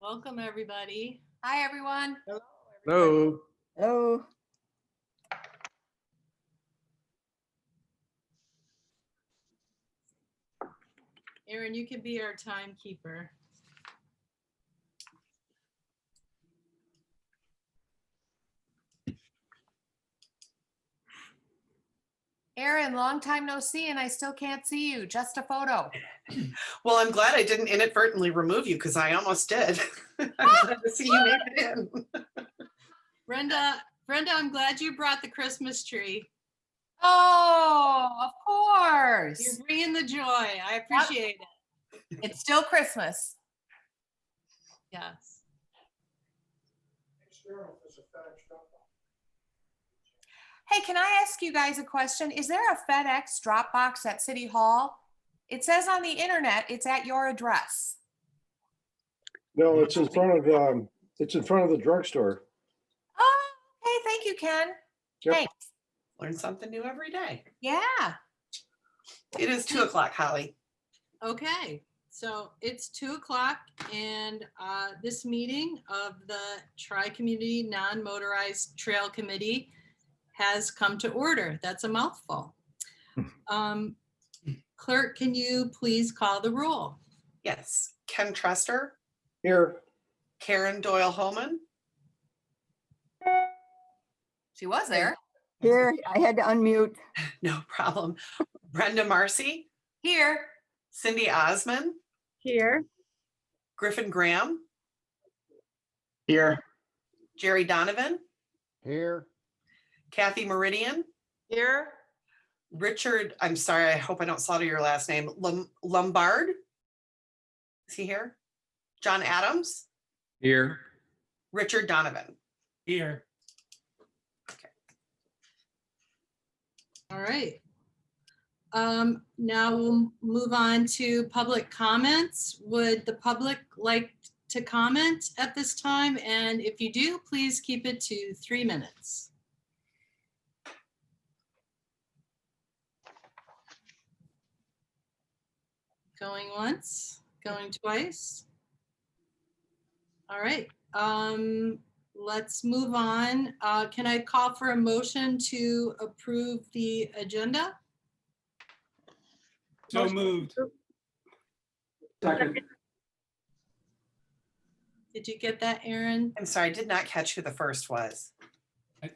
Welcome, everybody. Hi, everyone. Hello. Hello. Erin, you can be our timekeeper. Erin, long time no see, and I still can't see you. Just a photo. Well, I'm glad I didn't inadvertently remove you because I almost did. I'm glad to see you made it in. Brenda, I'm glad you brought the Christmas tree. Oh, of You're course. bringing the joy. I appreciate it. It's still Christmas. Yes. Hey, can I ask you guys a question? Is there a FedEx drop box at City Hall? It says on the internet it's at your address. No, it's in front of the drugstore. Oh, hey, thank you, Ken. Yep. Thanks. Learn something new every day. Yeah. It is 2 o'clock, Holly. Okay, so it's 2 o'clock and this meeting of the Tri-Community Non-Motorized Trail Committee has come to order. That's a mouthful. Clerk, can you please call the roll? Yes. Ken Trester, Here. Karen Doyle-Holman, She was there. Here, I had to unmute. no problem. Brenda Marcy, Here. Cindy Osman, Here. Griffin Graham, Here. Jerry Donovan, Here. Kathy Meridian, Here. Richard, I'm sorry, I hope I don't slaughter your last name, Lombard. Is he here? John Adams, Here. Richard Donovan. Here. All right. Now we'll move on to public comments. Would the public like to comment at this time? And if you do, please keep it to 3 minutes. Going once, going twice. All right, let's move on. Can I call for a motion to approve the agenda? So moved. Second. Did you get that, Erin? I'm sorry, I did not catch who the first was. I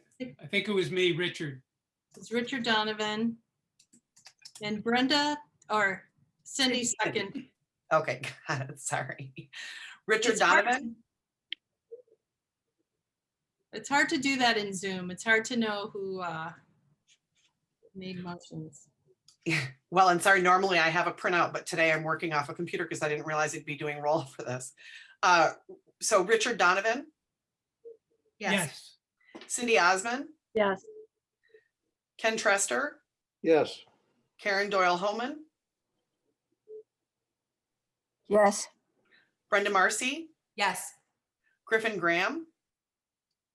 think it was me, Richard. It's Richard Donovan. And Brenda, or Cindy second. Okay, got it, sorry. Richard It's hard Donovan, It's hard to do that in Zoom. It's hard to know who made motions. well, and sorry, normally I have a printout, but today I'm working off a computer because I didn't realize it'd be doing roll for this. So Richard Donovan, Yes. Cindy Osman, Yes. Ken Trester, Yes. Karen Doyle-Holman, Yes. Brenda Marcy, Yes. Griffin Graham,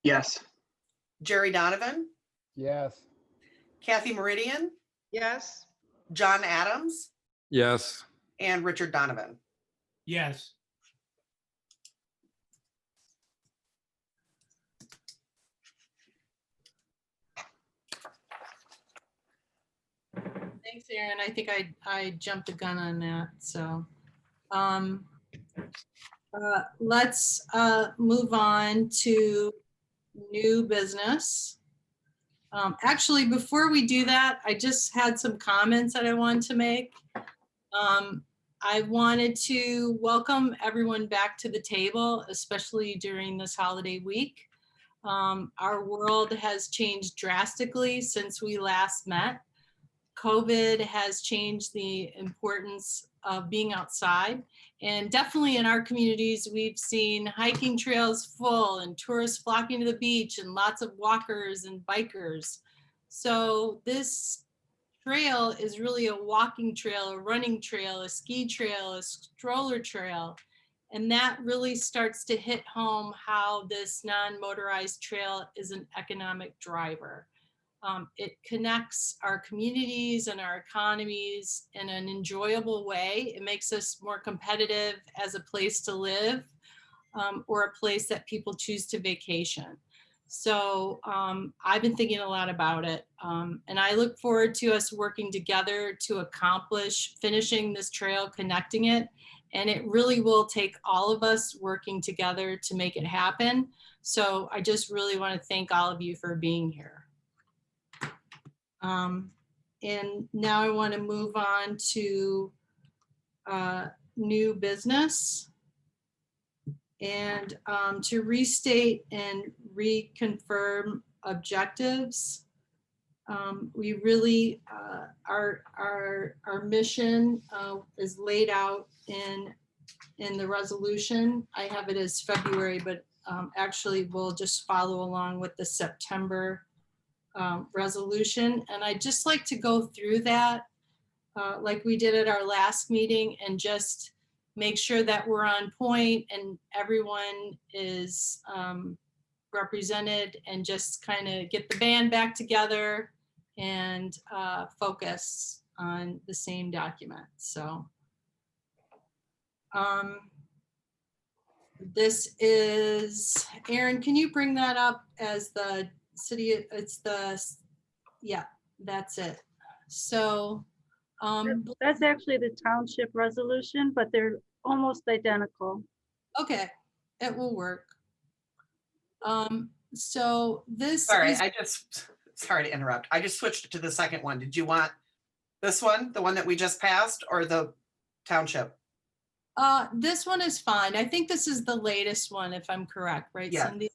Yes. Jerry Donovan, Yes. Kathy Meridian, Yes. John Adams, Yes. and Richard Donovan. Yes. Thanks, Erin. I think I jumped the gun on that. So let's move on to new business. Actually, before we do that, I just had some comments that I wanted to make. I wanted to welcome everyone back to the table, especially during this holiday week. Our world has changed drastically since we last met. COVID has changed the importance of being outside. And definitely in our communities, we've seen hiking trails full and tourists flocking to the beach and lots of walkers and bikers. So this trail is really a walking trail, a running trail, a ski trail, a stroller trail. And that really starts to hit home how this non-motorized trail is an economic driver. It connects our communities and our economies in an enjoyable way. It makes us more competitive as a place to live. or a place that people choose to vacation. So I've been thinking a lot about it. And I look forward to us working together to accomplish finishing this trail, connecting it. And it really will take all of us working together to make it happen. So I just really want to thank all of you for being here. And now I want to move on to new business. And to restate and reconfirm objectives. We really, our mission is laid out in the resolution. I have it as February, but actually we'll just follow along with the September resolution. And I'd just like to go through that like we did at our last meeting and just make sure that we're on point and everyone is represented, and just kind of get the band back together and focus on the same document. So this is, Aaron, can you bring that up as the city? It's the, yeah, that's it. So That's actually the township resolution, but they're almost identical. okay, it will work. So this Sorry, is, sorry to interrupt. I just switched it to the second one. Did you want this one, the one that we just passed, or the township? this one is fine. I think this is the latest one, if I'm correct, right, Yeah. Cindy?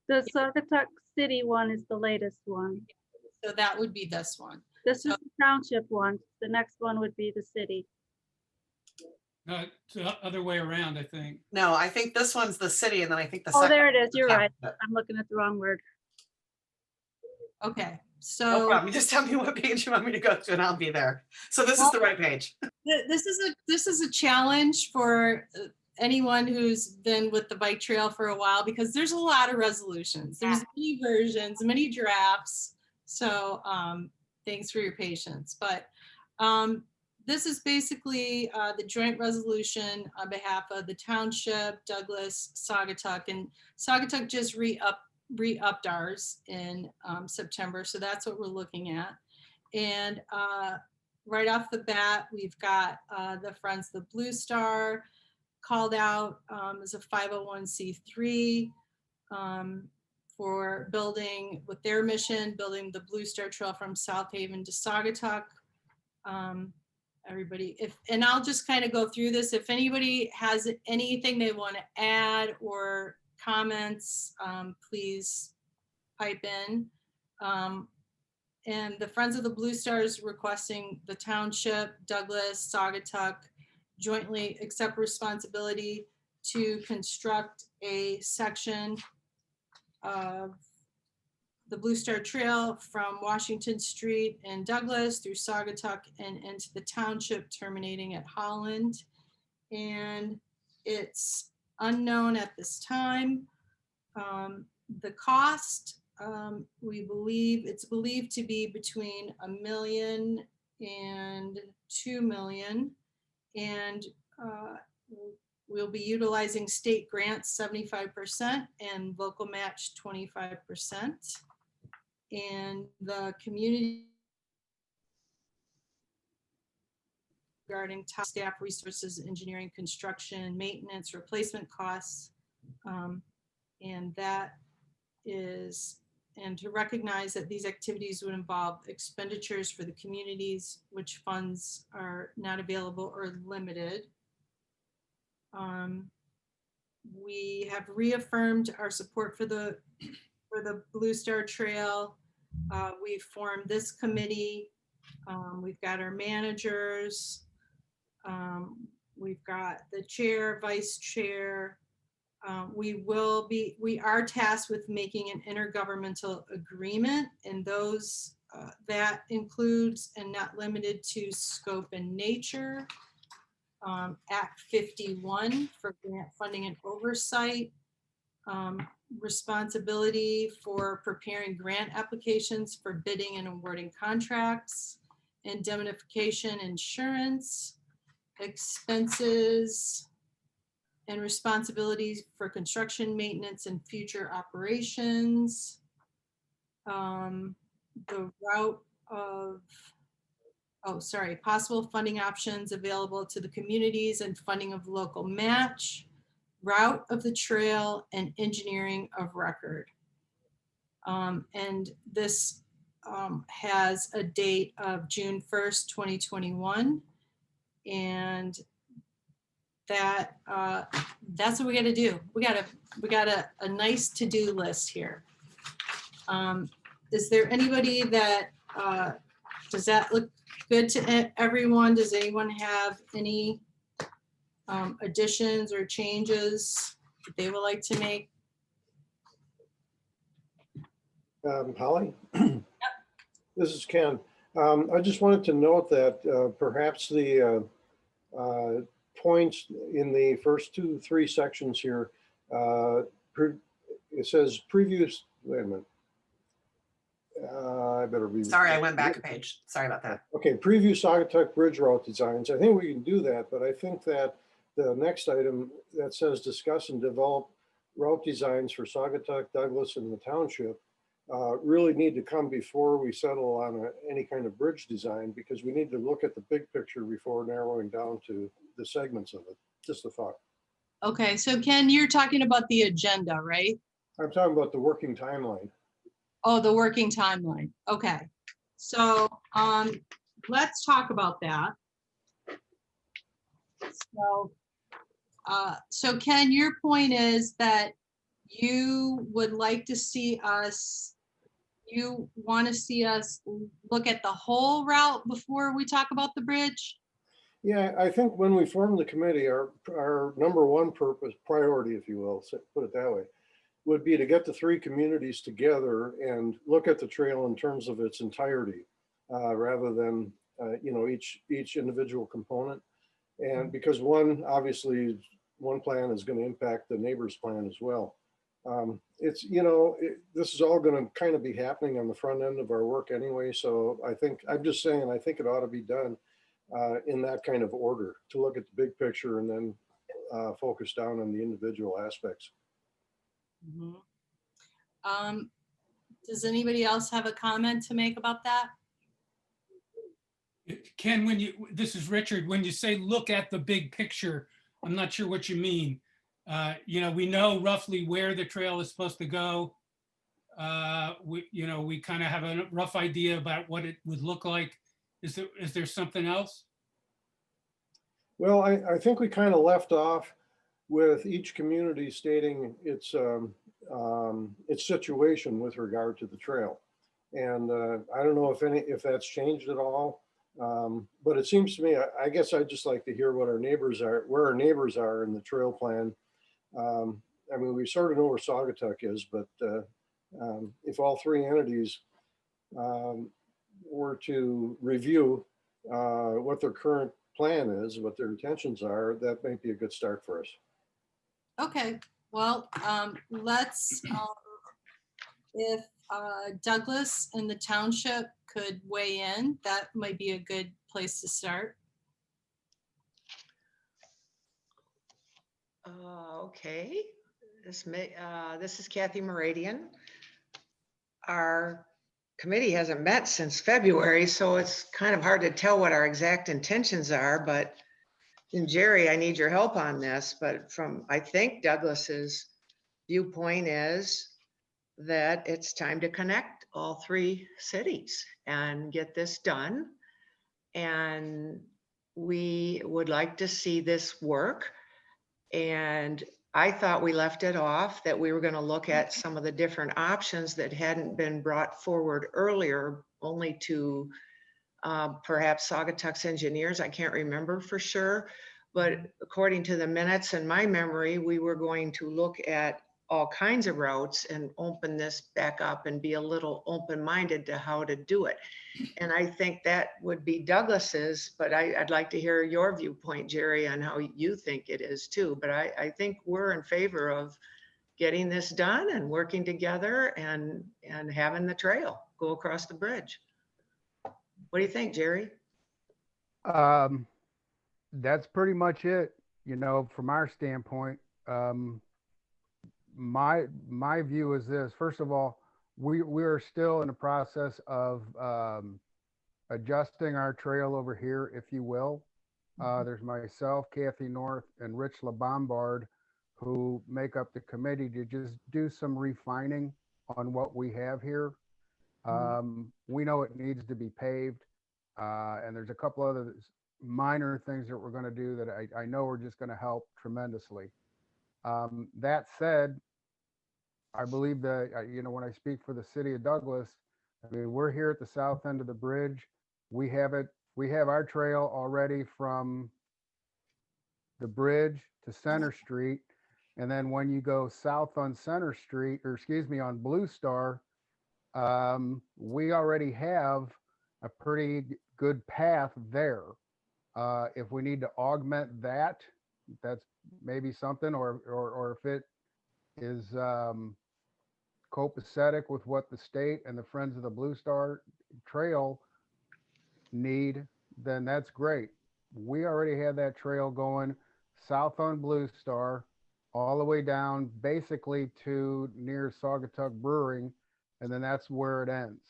The Saugatuck City one is the latest one. So that would be this one. This is the township one. The next one would be the city. No, it's the other way around, I think. No, I think this one's the city, and then I think the Oh, second. there it is. You're right. township. I'm looking at the wrong word. Okay, No so problem. You just tell me what page you want me to go to, and I'll be there. So this is the right page. this is a challenge for anyone who's been with the bike trail for a while, because there's a lot of resolutions. There's many versions, many drafts. So thanks for your patience. But this is basically the joint resolution on behalf of the township, Douglas, Saugatuck, and Saugatuck just re-upped ours in September. So that's what we're looking at. And right off the bat, we've got the Friends of the Blue Star called out as a 501c3 for building, with their mission, building the Blue Star Trail from South Haven to Saugatuck. Everybody, and I'll just kind of go through this. If anybody has anything they want to add or comments, please pipe in. And the Friends of the Blue Stars requesting the township, Douglas, Saugatuck jointly accept responsibility to construct a section of the Blue Star Trail from Washington Street in Douglas through Saugatuck and into the township, terminating at Holland. And it's unknown at this time. The cost, it's believed to be between $1 million and $2 million. And we'll be utilizing state grants 75% and local match 25%. And the community regarding top staff resources, engineering, construction, maintenance, replacement costs. And that is, and to recognize that these activities would involve expenditures for the communities which funds are not available or limited. We have reaffirmed our support for the Blue Star Trail. We formed this committee. We've got our managers. We've got the chair, vice chair. We are tasked with making an intergovernmental agreement, and those that includes and not limited to scope and nature. Act 51 for grant funding and oversight. Responsibility for preparing grant applications for bidding and awarding contracts, indemnification, insurance, expenses, and responsibilities for construction, maintenance, and future operations. The route of, oh, sorry, possible funding options available to the communities and funding of local match, route of the trail, and engineering of record. And this has a date of June 1st, 2021. And that that's what we got to do. We got a nice to-do list here. Is there anybody that does that look good to everyone? Does anyone have any additions or changes that they would like to make? Holly? This is Ken. I just wanted to note that perhaps the points in the first 3 sections here, it says previous, wait a minute. I better be. Sorry, I went back a page. Sorry about that. Okay, preview Saugatuck Bridge route designs. I think we can do that, but I think that the next item that says discuss and develop route designs for Saugatuck, Douglas, and the township really need to come before we settle on any kind of bridge design, because we need to look at the big picture before narrowing down to the segments of it. Just a thought. Okay, so Ken, you're talking about the agenda, right? I'm talking about the working timeline. Oh, the working timeline. Okay. So let's talk about that. So Ken, your point is that you would like to see us, you want to see us look at the whole route before we talk about the bridge? Yeah, I think when we formed the committee, our number one purpose, priority, if you will, put it that way, would be to get the 3 communities together and look at the trail in terms of its entirety, rather than each individual component. And because obviously one plan is going to impact the neighbor's plan as well. This is all going to kind of be happening on the front end of our work anyway. So I'm just saying, I think it ought to be done in that kind of order, to look at the big picture and then focus down on the individual aspects. Mm-hmm. Does anybody else have a comment to make about that? Ken, this is Richard, when you say look at the big picture, I'm not sure what you mean. We know roughly where the trail is supposed to go. We kind of have a rough idea about what it would look like. Is there something else? Well, I think we kind of left off with each community stating its situation with regard to the trail. And I don't know if that's changed at all. But it seems to me, I guess I'd just like to hear what where our neighbors are in the trail plan. I mean, we sort of know where Saugatuck is, but if all 3 entities were to review what their current plan is, what their intentions are, that might be a good start for us. Okay, well, let's, if Douglas and the township could weigh in, that might be a good place to start. Okay, this is Kathy Meridian. Our committee hasn't met since February, so it's kind of hard to tell what our exact intentions are, but and Jerry, I need your help on this, but I think Douglas's viewpoint is that it's time to connect all 3 cities and get this done. And we would like to see this work. And I thought we left it off, that we were going to look at some of the different options that hadn't been brought forward earlier, only to perhaps Saugatuck's engineers. I can't remember for sure, but according to the minutes in my memory, we were going to look at all kinds of routes and open this back up and be a little open-minded to how to do it. And I think that would be Douglas's, but I'd like to hear your viewpoint, Jerry, on how you think it is too. But I think we're in favor of getting this done and working together and having the trail go across the bridge. What do you think, Jerry? That's pretty much it. you know, from our standpoint, my view is this. First of all, we're still in the process of adjusting our trail over here, if you will. There's myself, Kathy North, and Rich LaBombard, who make up the committee to just do some refining on what we have here. We know it needs to be paved, and there's a couple other minor things that we're going to do that I know are just going to help tremendously. That said, I believe that, you know, when I speak for the city of Douglas, I mean, we're here at the south end of the bridge. We have our trail already from the bridge to Center Street. And then when you go south on Center Street, or excuse me, on Blue Star, we already have a pretty good path there. If we need to augment that, that's maybe something, or if it is copacetic with what the state and the Friends of the Blue Star Trail need, then that's great. We already have that trail going south on Blue Star, all the way down basically to near Saugatuck Brewing, and then that's where it ends.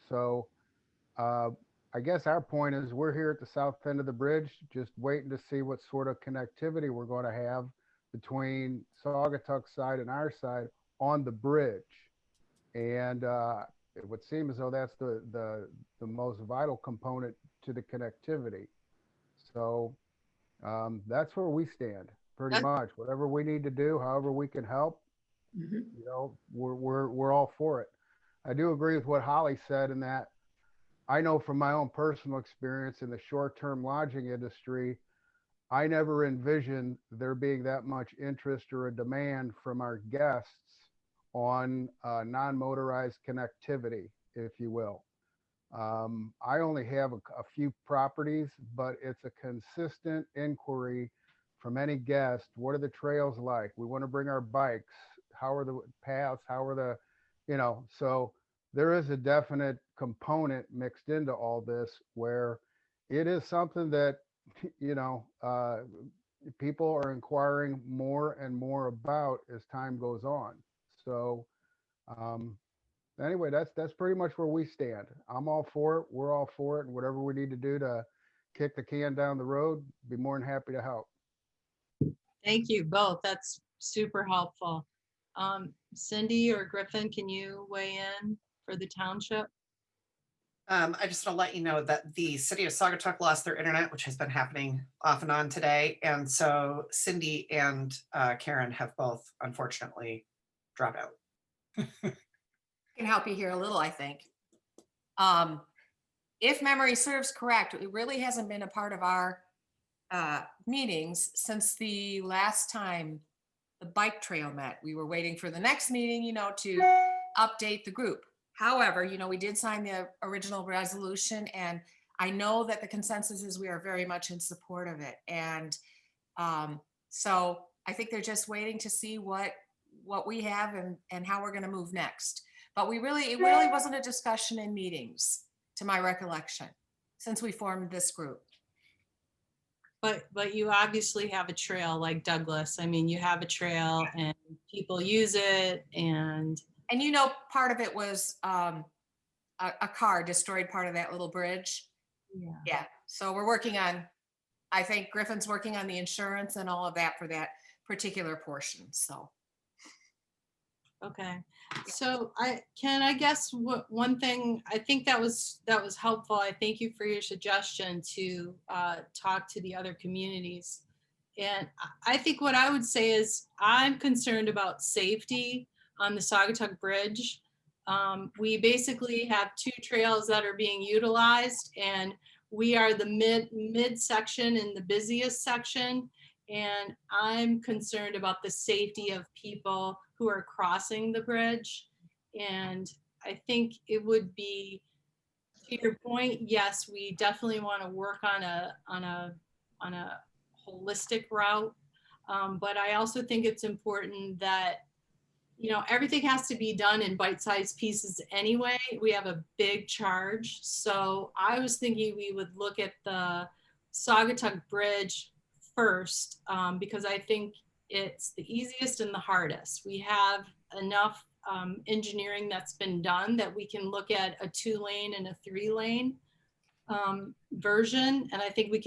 So I guess our point is we're here at the south end of the bridge, just waiting to see what sort of connectivity we're going to have between Saugatuck side and our side on the bridge. And it would seem as though that's the most vital component to the connectivity. So that's where we stand pretty much. Whatever we need to do, however we can help, you know, we're all for it. I do agree with what Holly said in that I know from my own personal experience in the short-term lodging industry, I never envisioned there being that much interest or a demand from our guests on non-motorized connectivity, if you will. I only have a few properties, but it's a consistent inquiry from any guest. What are the trails like? We want to bring our bikes. How are the paths? How are the, you know, so there is a definite component mixed into all this where it is something that, you know, people are inquiring more and more about as time goes on. So anyway, that's pretty much where we stand. I'm all for it. We're all for it. And whatever we need to do to kick the can down the road, be more than happy to help. Thank you both. That's super helpful. Cindy or Griffin, can you weigh in for the township? I just want to let you know that the city of Saugatuck lost their internet, which has been happening off and on today. And so Cindy and Karen have both unfortunately dropped out. Can help you here a little, I think. If memory serves correct, it really hasn't been a part of our meetings since the last time the bike trail met. We were waiting for the next meeting, you know, to update the group. However, you know, we did sign the original resolution, and I know that the consensus is we are very much in support of it. And so I think they're just waiting to see what we have and how we're going to move next. But it really wasn't a discussion in meetings, to my recollection, since we formed this group. But you obviously have a trail like Douglas. I mean, you have a trail and people use it, and you know, part of it was a car destroyed part of that little bridge. Yeah. So we're working on, I think Griffin's working on the insurance and all of that for that particular portion. So. Okay. So I guess one thing, I think that was helpful. I thank you for your suggestion to talk to the other communities. And I think what I would say is I'm concerned about safety on the Saugatuck Bridge. We basically have two trails that are being utilized, and we are the mid section and the busiest section. And I'm concerned about the safety of people who are crossing the bridge. And I think it would be, to your point, yes, we definitely want to work on a holistic route. But I also think it's important that, you know, everything has to be done in bite-sized pieces anyway. We have a big charge. So I was thinking we would look at the Saugatuck Bridge first, because I think it's the easiest and the hardest. We have enough engineering that's been done that we can look at a 2-lane and a 3-lane version. And I think we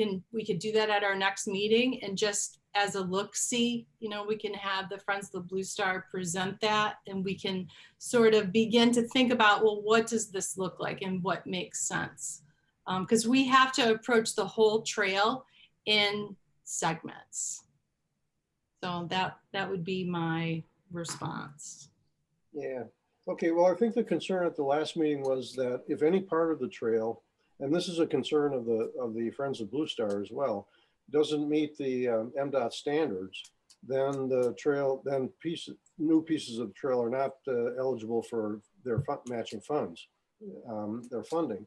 could do that at our next meeting, and just as a look-see, you know, we can have the Friends of the Blue Star present that, and we can sort of begin to think about, well, what does this look like and what makes sense? Because we have to approach the whole trail in segments. So that would be my response. Yeah. Okay. Well, I think the concern at the last meeting was that if any part of the trail, and this is a concern of the Friends of Blue Star as well, doesn't meet the MDOT standards, then the trail, then new pieces of trail are not eligible for their matching funds, their funding.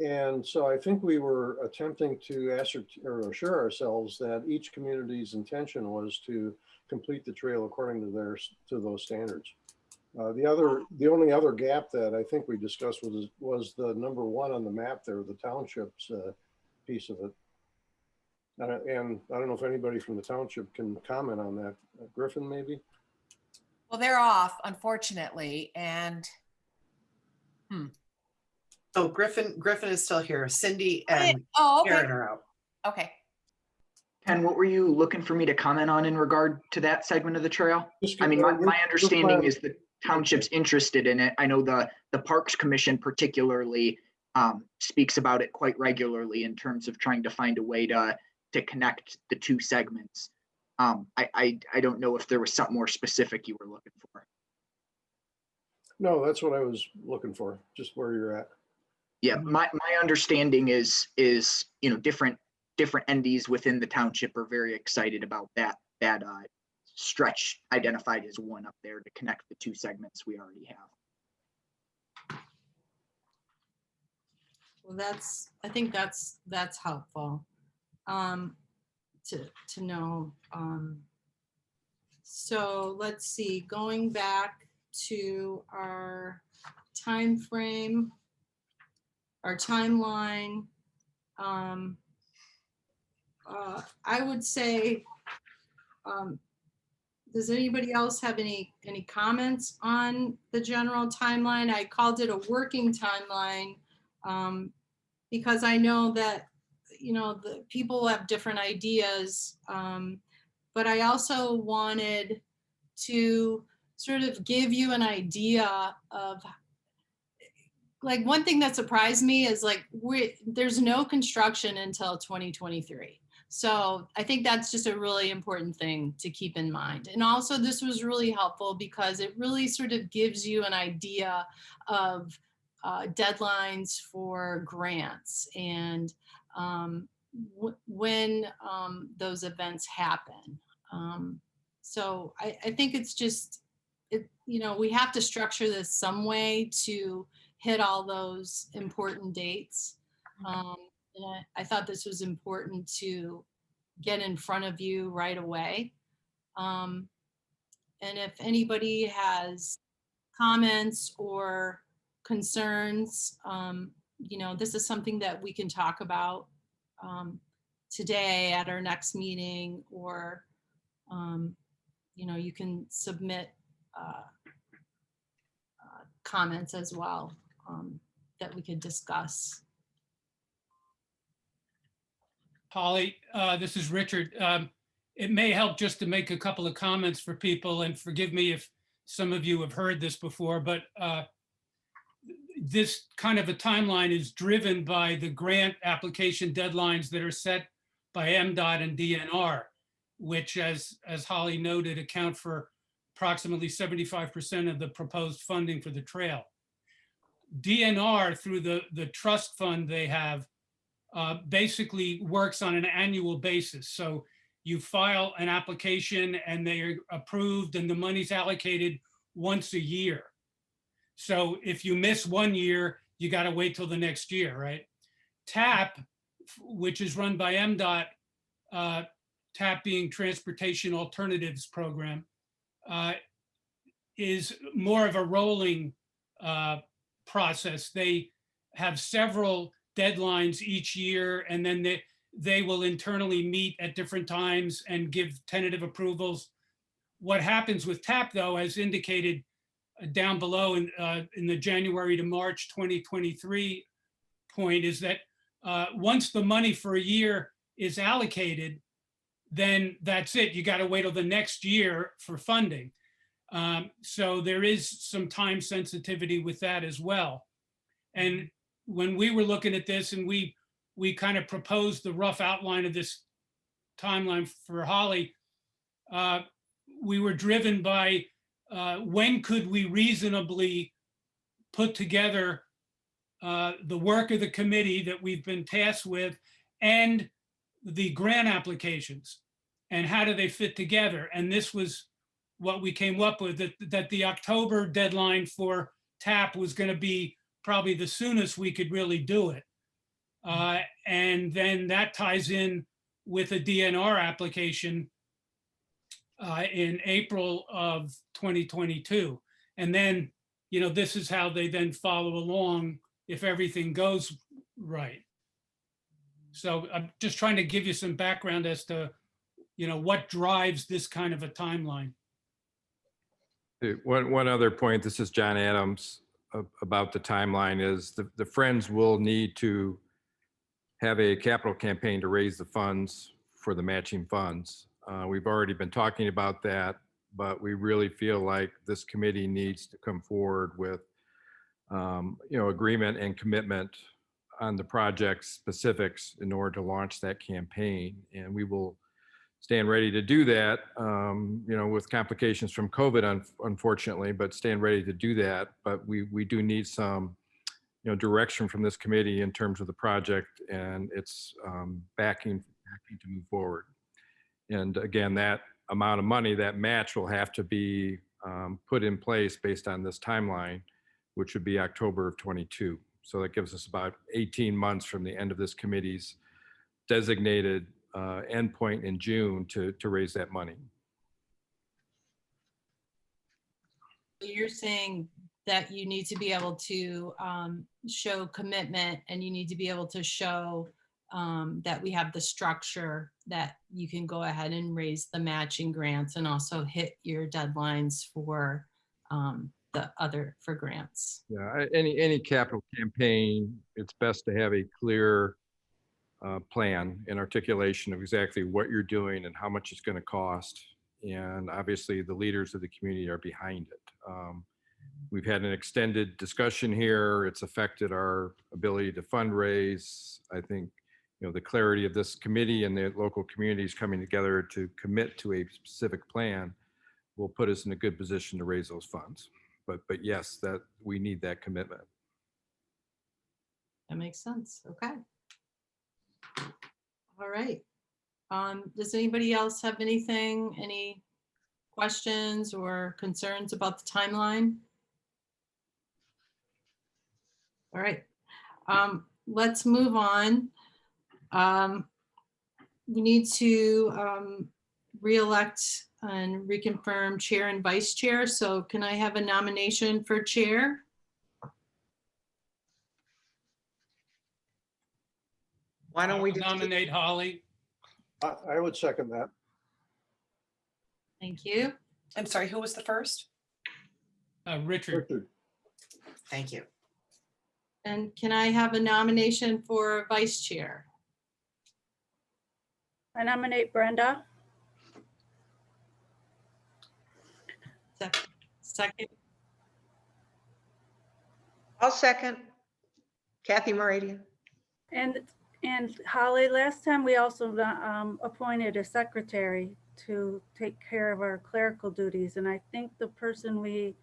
And so I think we were attempting to assure ourselves that each community's intention was to complete the trail according to those standards. The only other gap that I think we discussed was the number 1 on the map there, the township's piece of it. And I don't know if anybody from the township can comment on that. Griffin, maybe? Well, they're off, unfortunately, and Oh, Griffin is still here. Cindy and oh, okay, Karen are out. okay. Ken, what were you looking for me to comment on in regard to that segment of the trail? I mean, my understanding is the township's interested in it. I know the Parks Commission particularly speaks about it quite regularly in terms of trying to find a way to connect the 2 segments. I don't know if there was something more specific you were looking for. No, that's what I was looking for, just where you're at. Yeah, my understanding is you know, different entities within the township are very excited about that stretch identified as one up there to connect the 2 segments we already have. Well, I think that's helpful to know. So let's see, going back to our time frame, our timeline. I would say, does anybody else have any comments on the general timeline? I called it a working timeline because I know that, you know, the people have different ideas, but I also wanted to sort of give you an idea of, like, one thing that surprised me is like there's no construction until 2023. So I think that's just a really important thing to keep in mind. And also this was really helpful because it really sort of gives you an idea of deadlines for grants and when those events happen. So I think it's just, you know, we have to structure this some way to hit all those important dates. And I thought this was important to get in front of you right away. And if anybody has comments or concerns, you know, this is something that we can talk about today at our next meeting, or, you know, you can submit comments as well that we could discuss. Holly, this is Richard. It may help just to make a couple of comments for people, and forgive me if some of you have heard this before, but this kind of a timeline is driven by the grant application deadlines that are set by MDOT and DNR, which, as Holly noted, account for approximately 75% of the proposed funding for the trail. DNR, through the trust fund they have, basically works on an annual basis. So you file an application and they are approved and the money's allocated once a year. So if you miss 1 year, you got to wait till the next year, right? TAP, which is run by MDOT, TAP being Transportation Alternatives Program, is more of a rolling process. They have several deadlines each year, and then they will internally meet at different times and give tentative approvals. What happens with TAP, though, as indicated down below in the January to March 2023 point, is that once the money for a year is allocated, then that's it. You got to wait till the next year for funding. So there is some time sensitivity with that as well. And when we were looking at this and we kind of proposed the rough outline of this timeline for Holly, we were driven by when could we reasonably put together the work of the committee that we've been tasked with and the grant applications, and how do they fit together? And this was what we came up with, that the October deadline for TAP was going to be probably the soonest we could really do it. And then that ties in with a DNR application in April of 2022. And then, you know, this is how they then follow along if everything goes right. So I'm just trying to give you some background as to, you know, what drives this kind of a timeline. One other point, this is John Adams, about the timeline is the Friends will need to have a capital campaign to raise the funds for the matching funds. We've already been talking about that, but we really feel like this committee needs to come forward with, you know, agreement and commitment on the project specifics in order to launch that campaign. And we will stand ready to do that, you know, with complications from COVID, unfortunately, but stand ready to do that. But we do need some, you know, direction from this committee in terms of the project and its backing to move forward. And again, that amount of money, that match will have to be put in place based on this timeline, which would be October of 22. So that gives us about 18 months from the end of this committee's designated endpoint in June to raise that money. You're saying that you need to be able to show commitment, and you need to be able to show that we have the structure that you can go ahead and raise the matching grants and also hit your deadlines for for grants. Yeah, any capital campaign, it's best to have a clear plan and articulation of exactly what you're doing and how much it's going to cost. And obviously the leaders of the community are behind it. We've had an extended discussion here. It's affected our ability to fundraise. I think, you know, the clarity of this committee and the local communities coming together to commit to a specific plan will put us in a good position to raise those funds. But yes, that we need that commitment. That makes sense. Okay. All right. Does anybody else have any questions or concerns about the timeline? All right. Let's move on. We need to re-elect and reconfirm chair and vice chair. So can I have a nomination for chair? Why don't we just Nominate Holly. I would second that. Thank you. I'm sorry, who was the first? Richard. Richard. Thank you. And can I have a nomination for vice chair? I nominate Brenda. Second. I'll second. Kathy Moradian. And Holly, last time we also appointed a secretary to take care of our clerical duties. And I think the person we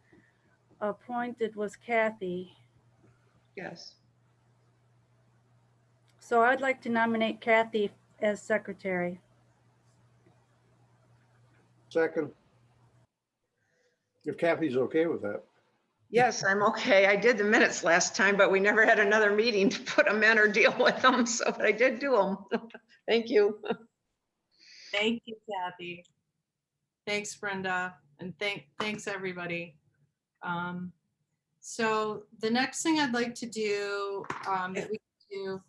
appointed was Kathy. Yes. So I'd like to nominate Kathy as secretary. Second. If Kathy's okay with that. Yes, I'm okay. I did the minutes last time, but we never had another meeting to put them in or deal with them. So but I did do them. Thank you. Thank you, Kathy. Thanks, Brenda. And thanks, everybody. So the next thing I'd like to do, that we do.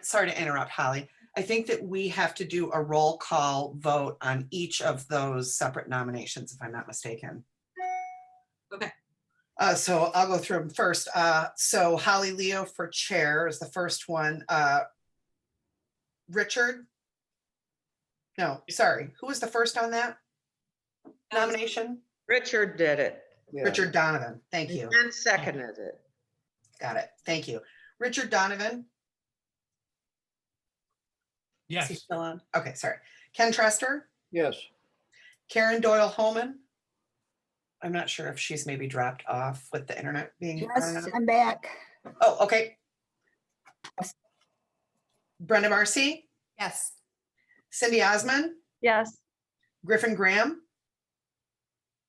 Sorry to interrupt, Holly. I think that we have to do a roll call vote on each of those separate nominations, if I'm not mistaken. Okay. So I'll go through them first. So Holly Leo for chair is the first one. Richard? No, sorry. Who was the first on that nomination? Richard did it. Yeah. Richard Donovan. Thank you. And seconded it. Got it. Thank you. Richard Donovan. Is he Yes. still on? Okay, sorry. Ken Trester, Yes. Karen Doyle Holman. I'm not sure if she's maybe dropped off with the internet being. Yes, I'm back. Oh, okay. Brenda Marcy, Yes. Cindy Osmond, Yes, Griffin Graham.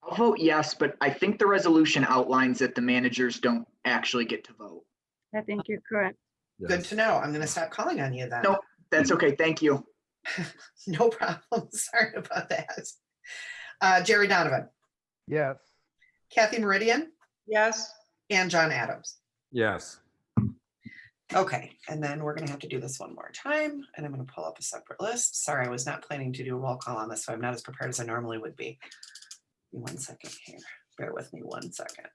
I'll vote yes, but I think the resolution outlines that the managers don't actually get to vote. I think you're correct. Good Yes. to know. I'm going to stop calling on you then. No, that's okay. Thank you. No problem. Sorry about that. Jerry Donovan, Yes. Kathy Meridian, Yes, and John Adams. Yes. Okay, and then we're gonna have to do this one more time, and I'm gonna pull up a separate list. Sorry, I was not planning to do a roll call on this, so I'm not as prepared as I normally would be. Give me 1 second here. Bear with me 1 second.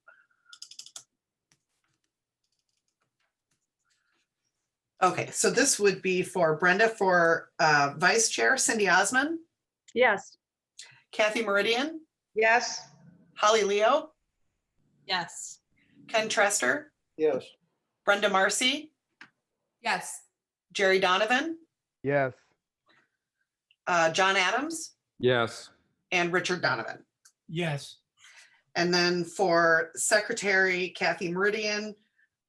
Okay, so this would be for Brenda for vice chair, Cindy Osmond, Yes, Kathy Meridian, yes, Holly Leo, Yes. Ken Trester, Yes. Brenda Marcy, Yes. Jerry Donovan, Yes. John Adams, Yes. and Richard Donovan. Yes. And then for secretary Kathy Meridian,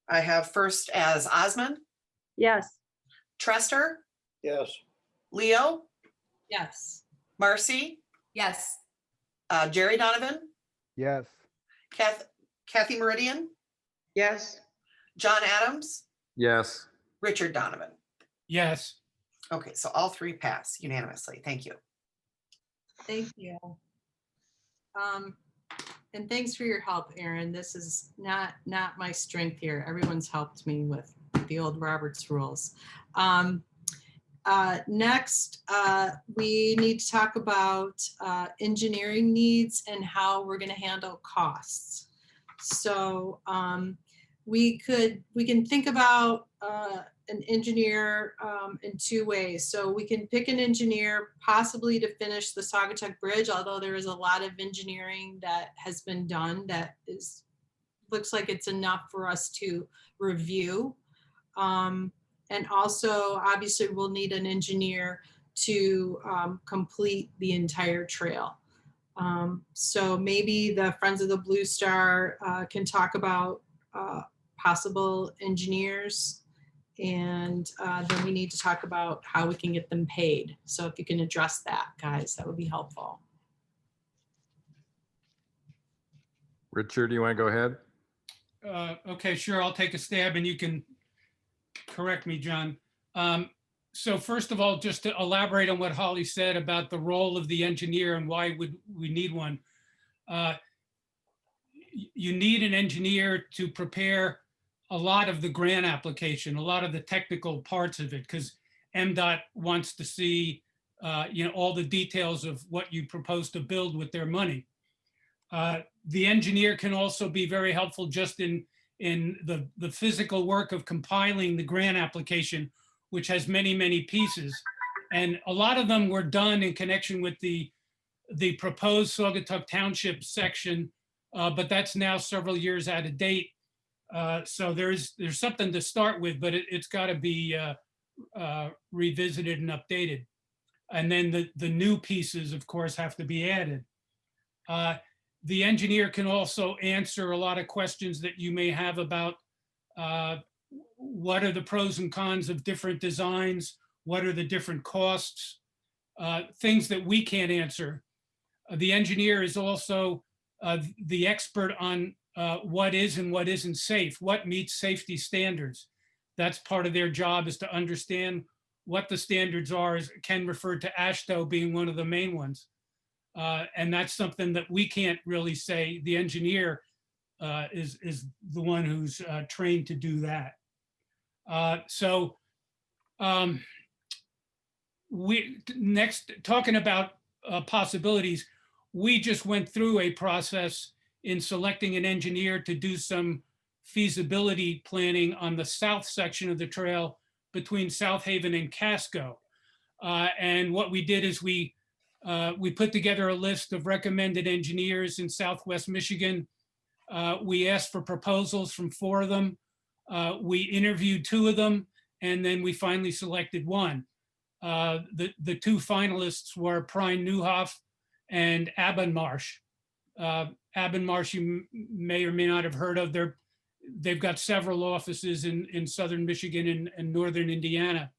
I have first as Osmond, yes, Trester, Yes. Leo, Yes. Marcy, Yes. Jerry Donovan, Yes. Kathy Meridian, yes, John Adams, Yes. Richard Donovan. Yes. Okay, so all three pass unanimously. Thank you. Thank you. And thanks for your help, Aaron. This is not my strength here. Everyone's helped me with the old Roberts rules. Next, we need to talk about engineering needs and how we're going to handle costs. So we can think about an engineer in two ways. So we can pick an engineer possibly to finish the Saugatuck Bridge, although there is a lot of engineering that has been done that looks like it's enough for us to review. And also, obviously, we'll need an engineer to complete the entire trail. So maybe the Friends of the Blue Star can talk about possible engineers, and then we need to talk about how we can get them paid. So if you can address that, guys, that would be helpful. Richard, do you want to go ahead? Okay, sure. I'll take a stab and you can correct me, John. So first of all, just to elaborate on what Holly said about the role of the engineer and why would we need one. You need an engineer to prepare a lot of the grant application, a lot of the technical parts of it, because MDOT wants to see all the details of what you propose to build with their money. The engineer can also be very helpful just in the physical work of compiling the grant application, which has many, many pieces. And a lot of them were done in connection with the proposed Saugatuck Township section, but that's now several years out of date. So there's something to start with, but it's got to be revisited and updated. And then the new pieces, of course, have to be added. The engineer can also answer a lot of questions that you may have about what are the pros and cons of different designs, what are the different costs, things that we can't answer. The engineer is also the expert on what is and what isn't safe, what meets safety standards. That's part of their job, is to understand what the standards are. As Ken referred to AASHTO being one of the main ones. And that's something that we can't really say. The engineer is the one who's trained to do that. next, talking about possibilities, we just went through a process in selecting an engineer to do some feasibility planning on the south section of the trail between South Haven and Casco. And what we did is we put together a list of recommended engineers in Southwest Michigan. We asked for proposals from 4 of them. We interviewed 2 of them, and then we finally selected one. The 2 finalists were Prine Newhoff and Abbenmarsh. Abbenmarsh you may or may not have heard of. They've got several offices in southern Michigan and northern Indiana.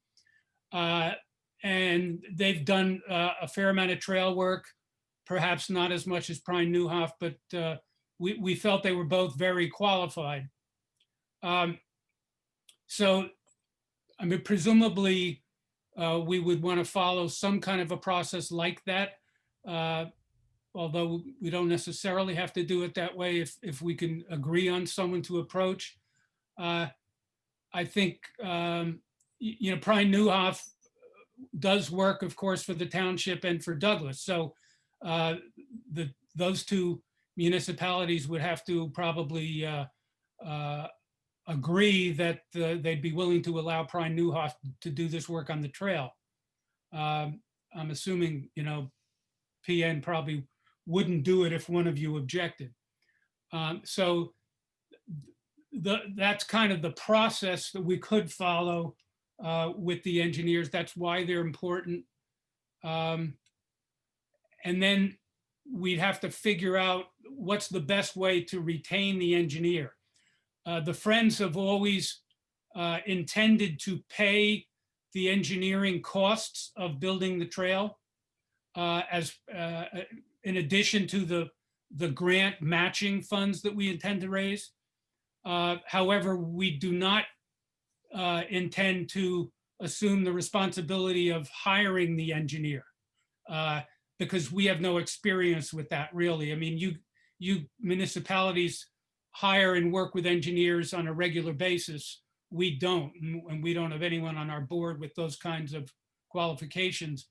And they've done a fair amount of trail work, perhaps not as much as Prine Newhoff, but we felt they were both very qualified. So, I mean, presumably we would want to follow some kind of a process like that, although we don't necessarily have to do it that way if we can agree on someone to approach. I think, you know, Prine Newhoff does work, of course, for the township and for Douglas. So those 2 municipalities would have to probably agree that they'd be willing to allow Prine Newhoff to do this work on the trail. I'm assuming, you know, PN probably wouldn't do it if one of you objected. So that's kind of the process that we could follow with the engineers. That's why they're important. And then we'd have to figure out what's the best way to retain the engineer. The Friends have always intended to pay the engineering costs of building the trail as in addition to the grant matching funds that we intend to raise. However, we do not intend to assume the responsibility of hiring the engineer because we have no experience with that, really. I mean, you municipalities hire and work with engineers on a regular basis. We don't, and we don't have anyone on our board with those kinds of qualifications.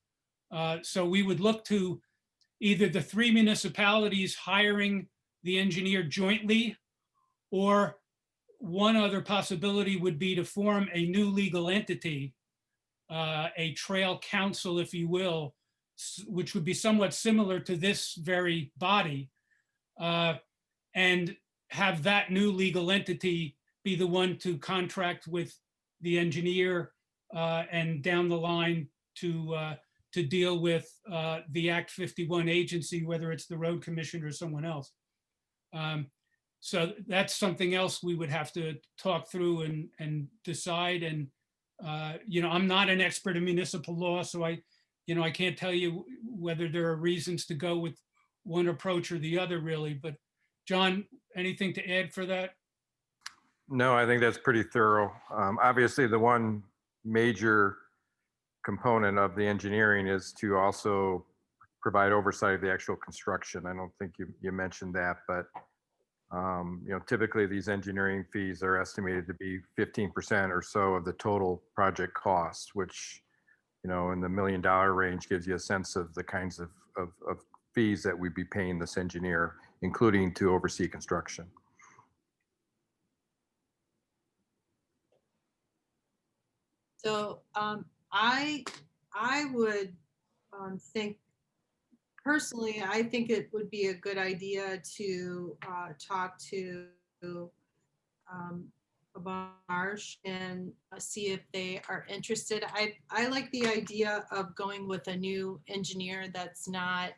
So we would look to either the 3 municipalities hiring the engineer jointly, or one other possibility would be to form a new legal entity, a trail council, if you will, which would be somewhat similar to this very body, and have that new legal entity be the one to contract with the engineer and down the line to deal with the Act 51 agency, whether it's the road commission or someone else. So that's something else we would have to talk through and decide. And, you know, I'm not an expert in municipal law, so I can't tell you whether there are reasons to go with one approach or the other, really. But John, anything to add for that? No, I think that's pretty thorough. Obviously, the one major component of the engineering is to also provide oversight of the actual construction. I don't think you mentioned that, but you know, typically these engineering fees are estimated to be 15% or so of the total project cost, which, you know, in the $1 million range gives you a sense of the kinds of fees that we'd be paying this engineer, including to oversee construction. So I would think, personally, I think it would be a good idea to talk to Marsh and see if they are interested. I like the idea of going with a new engineer that's not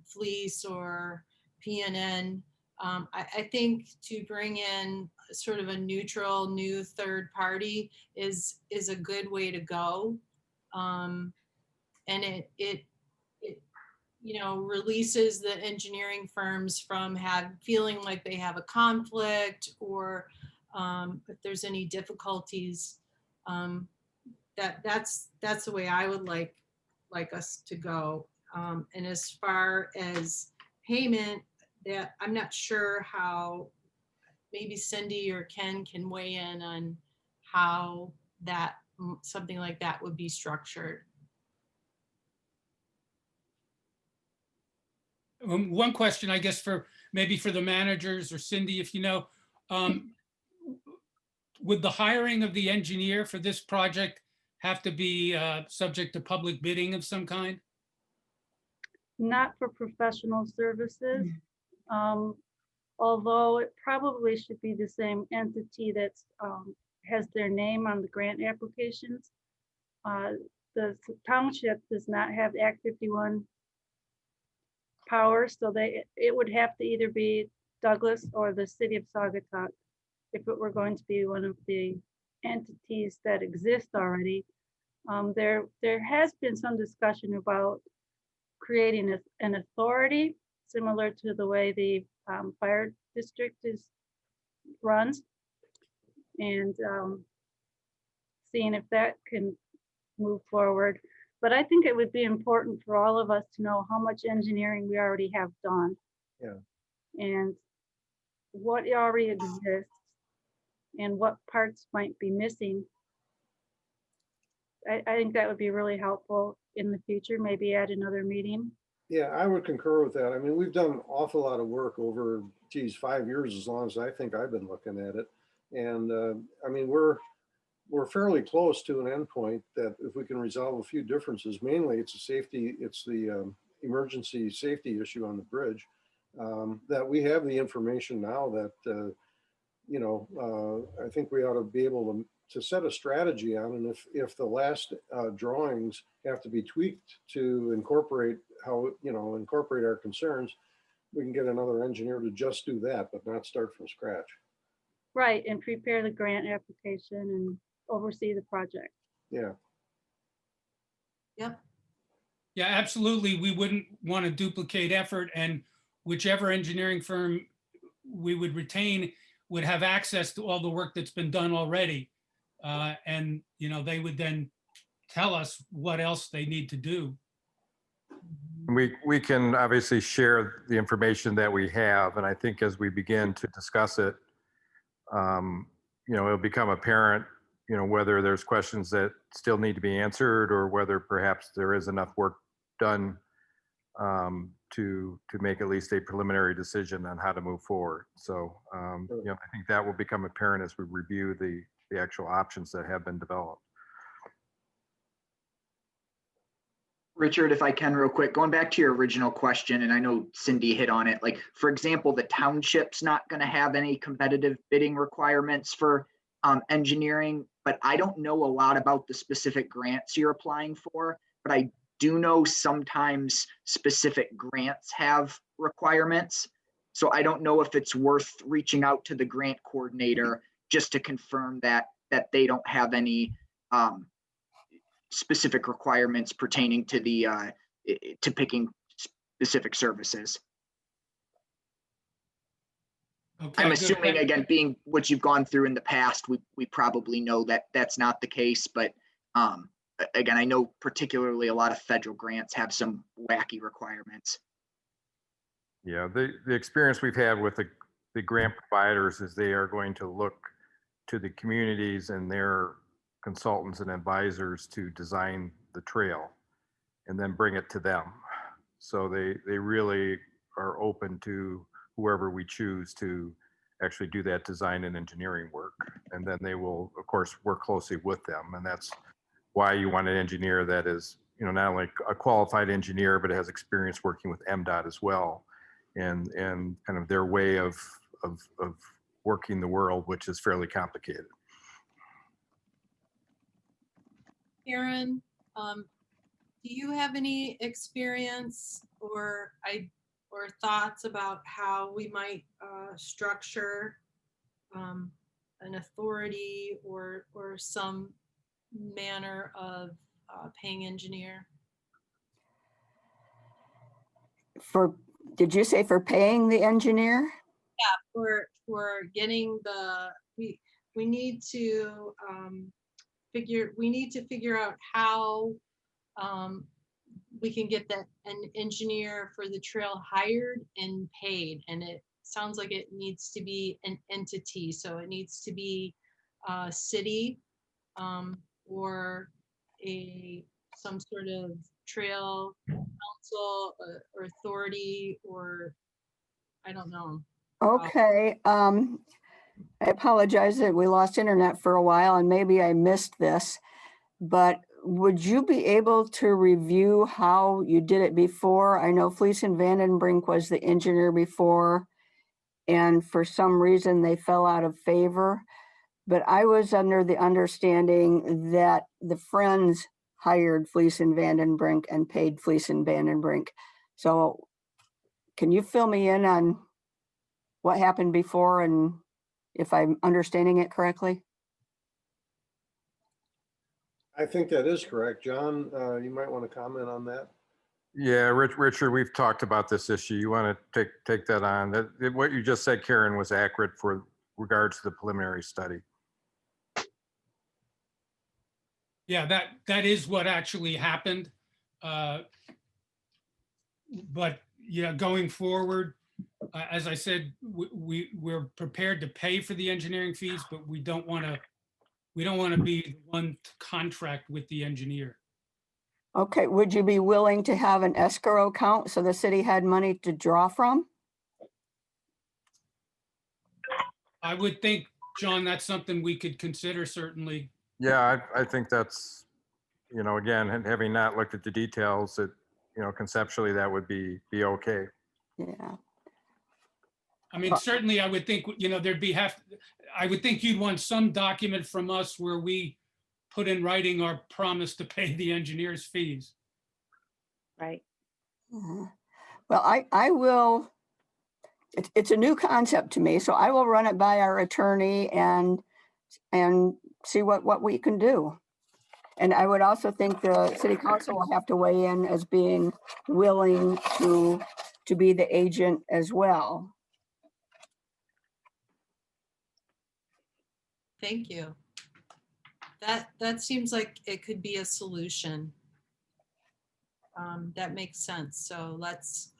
Fleece or PNN. I think to bring in sort of a neutral new third party is a good way to go. And it you know, releases the engineering firms from feeling like they have a conflict, or if there's any difficulties. That's the way I would like us to go. And as far as payment, that I'm not sure how, maybe Cindy or Ken can weigh in on how something like that would be structured. One question, I guess, for maybe for the managers or Cindy, if you know, would the hiring of the engineer for this project have to be subject to public bidding of some kind? Not for professional services. Although it probably should be the same entity that's has their name on the grant applications. The township does not have Act 51 power, so it would have to either be Douglas or the city of Saugatuck if it were going to be one of the entities that exist already. There has been some discussion about creating an authority similar to the way the fire district runs, and seeing if that can move forward. But I think it would be important for all of us to know how much engineering we already have done. Yeah. And what already exists and what parts might be missing. I think that would be really helpful in the future, maybe at another meeting. Yeah, I would concur with that. I mean, we've done an awful lot of work over, geez, 5 years, as long as I think I've been looking at it. And I mean, we're fairly close to an endpoint that if we can resolve a few differences, mainly it's the emergency safety issue on the bridge, that we have the information now that, I think we ought to be able to set a strategy on. And if the last drawings have to be tweaked to incorporate incorporate our concerns, we can get another engineer to just do that, but not start from scratch. Right, and prepare the grant application and oversee the project. Yeah. Yep. Yeah, absolutely. We wouldn't want to duplicate effort, and whichever engineering firm we would retain would have access to all the work that's been done already. And, they would then tell us what else they need to do. We can obviously share the information that we have, and I think as we begin to discuss it, it'll become apparent, whether there's questions that still need to be answered or whether perhaps there is enough work done to make at least a preliminary decision on how to move forward. So, I think that will become apparent as we review the actual options that have been developed. Richard, if I can real quick, going back to your original question, and I know Cindy hit on it, like, for example, the township's not going to have any competitive bidding requirements for engineering, but I don't know a lot about the specific grants you're applying for, but I do know sometimes specific grants have requirements. So I don't know if it's worth reaching out to the grant coordinator just to confirm that they don't have any specific requirements pertaining to to picking specific services. Okay, I'm good. assuming, again, being what you've gone through in the past, we probably know that that's not the case, but again, I know particularly a lot of federal grants have some wacky requirements. Yeah, the experience we've had with the grant providers is they are going to look to the communities and their consultants and advisors to design the trail and then bring it to them. So they really are open to whoever we choose to actually do that design and engineering work. And then they will, of course, work closely with them. And that's why you want an engineer that is, not only a qualified engineer, but has experience working with MDOT as well, and kind of their way of working the world, which is fairly complicated. Karen, do you have any experience or thoughts about how we might structure an authority or some manner of paying engineer? Did you say for paying the engineer? Yeah, for getting we need to figure out how we can get an engineer for the trail hired and paid. And it sounds like it needs to be an entity. So it needs to be a city or some sort of trail council or authority, or I don't know. Okay, I apologize that we lost internet for a while and maybe I missed this, but would you be able to review how you did it before? I know Fleece and Vandenbrink was the engineer before, and for some reason they fell out of favor. But I was under the understanding that the Friends hired Fleece and Vandenbrink and paid Fleece and Vandenbrink. So can you fill me in on what happened before and if I'm understanding it correctly? I think that is correct. John, you might want to comment on that. Yeah, Richard, we've talked about this issue. You want to take that on? What you just said, Karen, was accurate for regards to the preliminary study. Yeah, that is what actually happened. But yeah, going forward, as I said, we're prepared to pay for the engineering fees, but we don't want to be the one to contract with the engineer. Okay, would you be willing to have an escrow account so the city had money to draw from? I would think, John, that's something we could consider, certainly. Yeah, I think that's, again, having not looked at the details, that, conceptually that would be okay. Yeah. I mean, certainly I would think, I would think you'd want some document from us where we put in writing our promise to pay the engineer's fees. Right. Well, I will, it's a new concept to me, so I will run it by our attorney and see what we can do. And I would also think the city council will have to weigh in as being willing to be the agent as well. Thank you. That seems like it could be a solution. That makes sense. So let's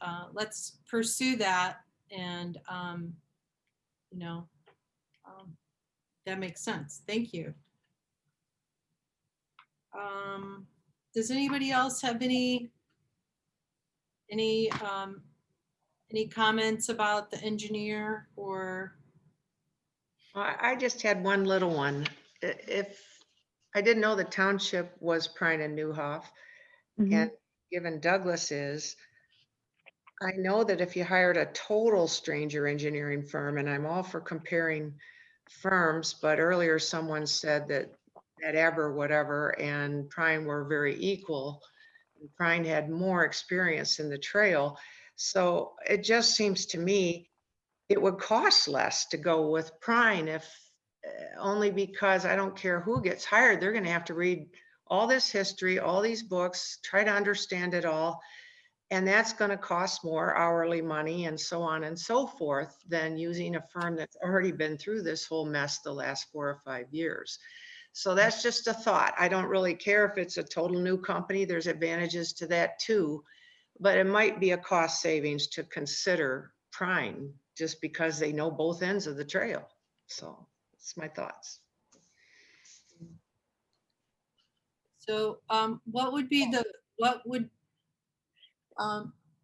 pursue that, and that makes sense. Thank you. Does anybody else have any comments about the engineer or? I just had one little one. If I didn't know the township was Prine and Newhoff, and given Douglas is, I know that if you hired a total stranger engineering firm, and I'm all for comparing firms, but earlier someone said that Aber whatever and Prine were very equal. Prine had more experience in the trail. So it just seems to me it would cost less to go with Prine if only because I don't care who gets hired, they're going to have to read all this history, all these books, try to understand it all. And that's going to cost more hourly money and so on and so forth than using a firm that's already been through this whole mess the last 4 or 5 years. So that's just a thought. I don't really care if it's a total new company. There's advantages to that too, but it might be a cost savings to consider Prine just because they know both ends of the trail. So that's my thoughts. So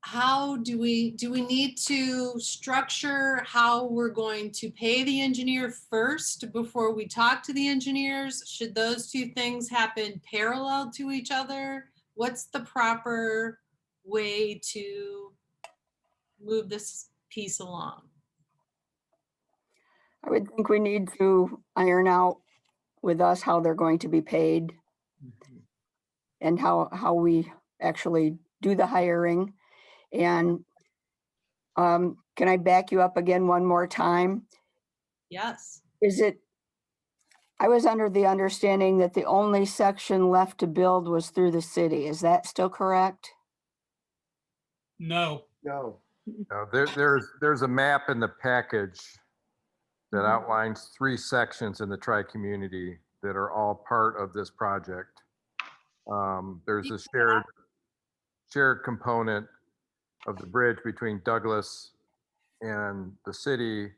how do we need to structure how we're going to pay the engineer first before we talk to the engineers? Should those two things happen parallel to each other? What's the proper way to move this piece along? I would think we need to iron out with us how they're going to be paid and how we actually do the hiring. And can I back you up again one more time? Yes. I was under the understanding that the only section left to build was through the city. Is that still correct? No. No. No, there's a map in the package that outlines 3 sections in the tri-community that are all part of this project. There's a shared component of the bridge between Douglas and the city.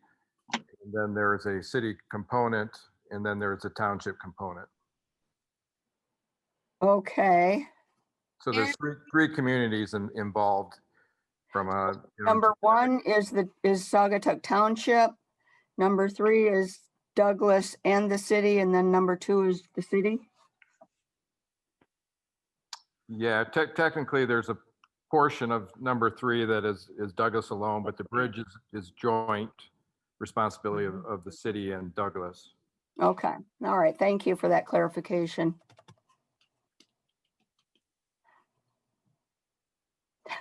And then there's a city component, and then there's a township component. Okay. So there's three communities involved from a. Number one is Saugatuck Township. Number three is Douglas and the city, and then number two is the city. Yeah, technically there's a portion of number three that is Douglas alone, but the bridge is joint responsibility of the city and Douglas. Okay, all right, thank you for that clarification.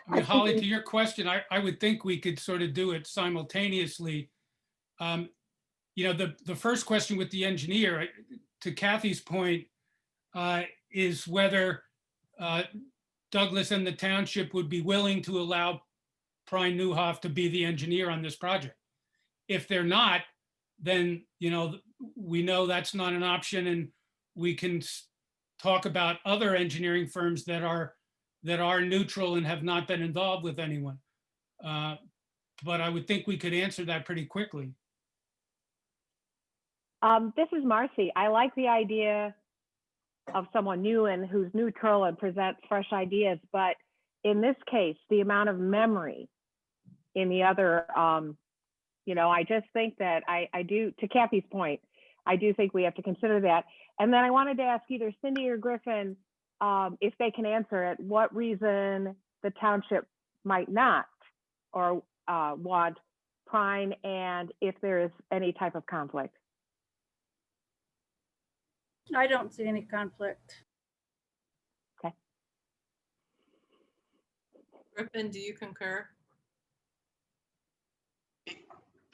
I mean, Holly, to your question, I would think we could sort of do it simultaneously. You know, the first question with the engineer, to Kathy's point, is whether Douglas and the township would be willing to allow Prine Newhoff to be the engineer on this project. If they're not, then, you know, we know that's not an option, and we can talk about other engineering firms that are neutral and have not been involved with anyone. But I would think we could answer that pretty quickly. This is Marcy. I like the idea of someone new and who's neutral and presents fresh ideas. But in this case, the amount of memory in the other, you know, I just think that I do, to Kathy's point, I do think we have to consider that. And then I wanted to ask either Cindy or Griffin, if they can answer it, what reason the township might not or want Prine, and if there is any type of conflict. I don't see any conflict. Okay. Griffin, do you concur?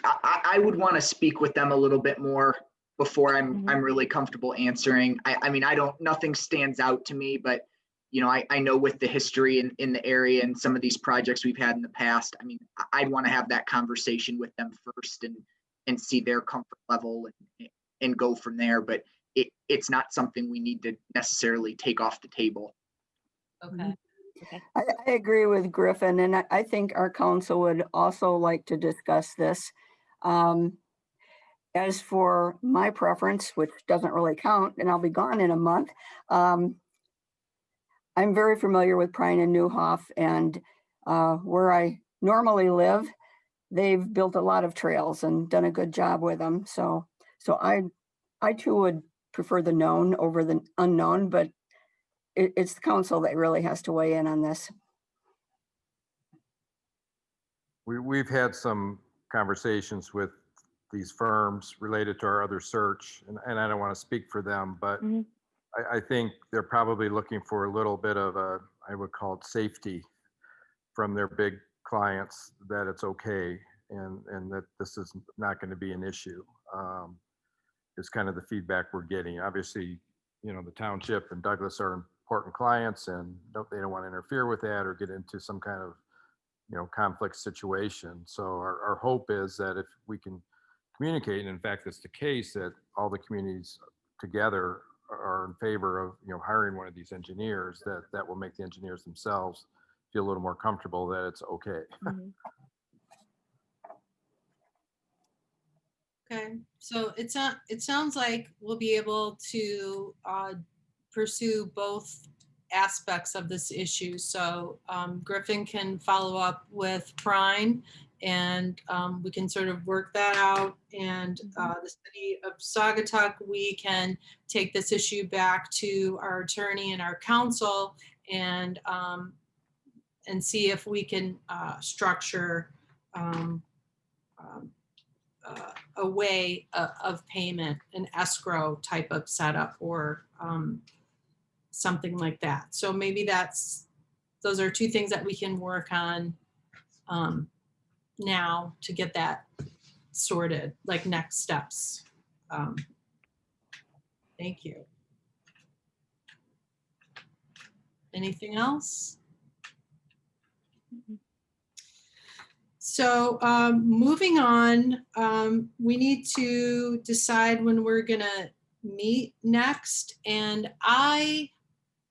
I would want to speak with them a little bit more before I'm really comfortable answering. I mean, nothing stands out to me, but you know, I know with the history in the area and some of these projects we've had in the past, I mean, I'd want to have that conversation with them first and see their comfort level and go from there. But it's not something we need to necessarily take off the table. Okay. Okay. I agree with Griffin, and I think our council would also like to discuss this. As for my preference, which doesn't really count, and I'll be gone in a month, I'm very familiar with Prine and Newhoff, and where I normally live, they've built a lot of trails and done a good job with them. So I too would prefer the known over the unknown, but it's the council that really has to weigh in on this. We've had some conversations with these firms related to our other search, and I don't want to speak for them, but I think they're probably looking for a little bit of I would call it safety from their big clients, that it's okay and that this is not going to be an issue. Is kind of the feedback we're getting. Obviously, you know, the township and Douglas are important clients, and they don't want to interfere with that or get into some kind of, you know, conflict situation. So our hope is that if we can communicate, and in fact, it's the case that all the communities together are in favor of, you know, hiring one of these engineers, that will make the engineers themselves feel a little more comfortable that it's okay. Okay, so it sounds like we'll be able to pursue both aspects of this issue. So Griffin can follow up with Prine, and we can sort of work that out. And the city of Saugatuck, we can take this issue back to our attorney and our council and see if we can structure a way of payment, an escrow type of setup, or something like that. So maybe those are two things that we can work on now to get that sorted, like next steps. Thank you. Anything else? So moving on, we need to decide when we're gonna meet next. And I